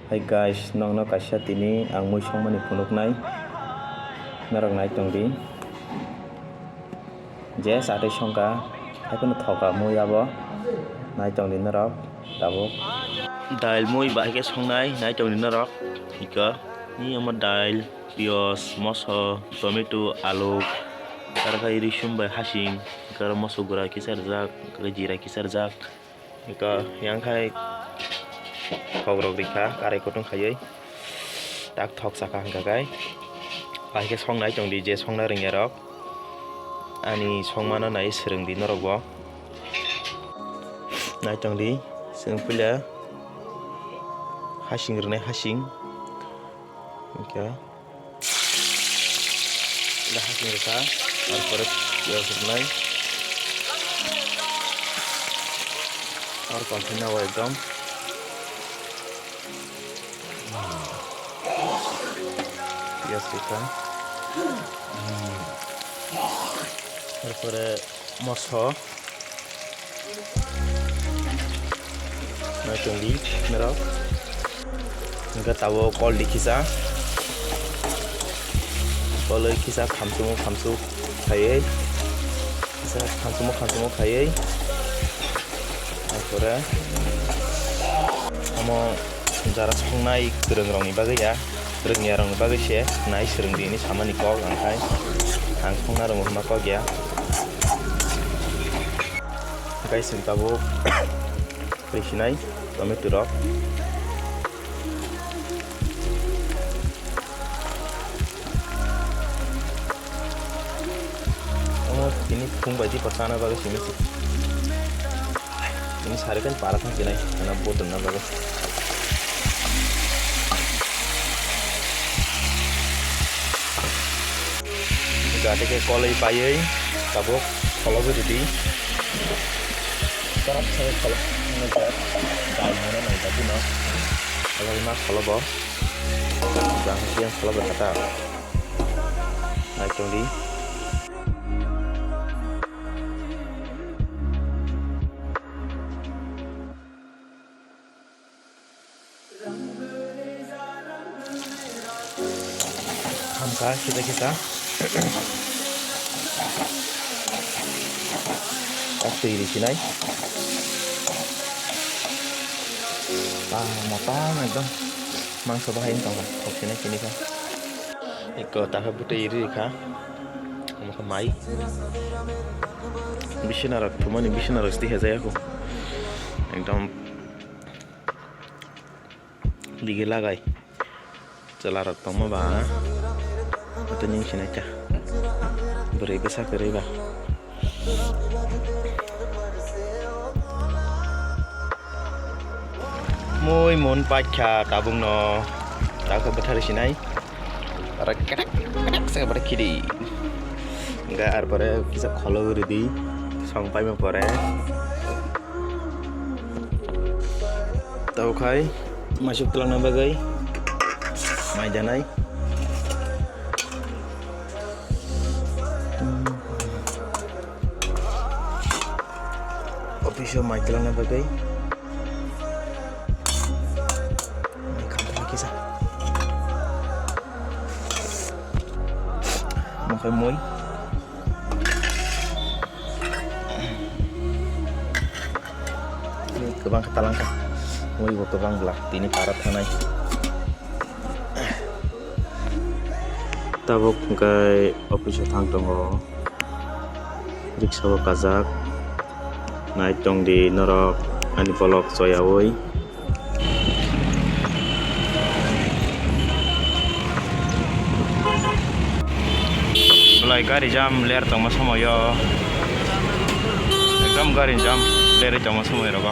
Hai guys, nong kaisa tini ang mui songmani phunuknai narok nai tongdi je sate songka haikono thoka mui abo nai tongdi narok tabuk dail mui baike songnai nai tongdi narok ika ni ama dail pios moso tomato alu tarkai risum bai hasing kar moso gura kisar jak kar jira kisar jak ika yang khai Kogrok dikha karai kotong khayai tak thok saka hangkakai baike songnai tongdi je songna ringya rok ani songmano nai srengdi norok bo nai tongdi seng pula hasing rwnai hasing okay la hasing reka tarpore pios rwnai और continue हो एकदम पियाज टिक्का তারপরে মশলা নাইটঙ্গি মেরক ఇంకా tawo kol dikisa kol kisa khamsu khayei kisa khamsu khayei তারপরে amo jara songnai gorong rongni bagui ya rongya rongni bagui se nai srengdi ni samani kok angkai ang songna rong ma kok ya guys sing tabo presinai tomato rok ini phung baji pasana bagus ini sehari kan parah kan sih karena boten na bagus gade ke kolai payai tabok kalau jadi sekarang saya kalau ngejar dal mana nih tapi no kalau mas kalau boh jangan siang kalau berkata naik tongdi hamka kita pasti di sini motong एकदम मांस बाहायनो थांबा खबसेनो sini kan iko taha bute iri ka maka mai bisina rak thumani bisina rak sti hezai aku एकदम dige lagai cela rak tongma ba itu ning sini aja beri besar beri ba Muy mon pacha tabung no tak betar sinai rak kadek saya pada kiri enggak arpore bisa kholo di sampai me pore tau khai masuk tulang na bagai mai janai official mai tulang na bagai kisah makan mui ini kebang ketalangka mui buat kebang belah ini parat hanai tabok kai office thang tongo riksa kazak nai tong di norok ani polok soyawoi mulai gari jam ler tong masamoyo ekdam gari jam ler tong masamoyo rogo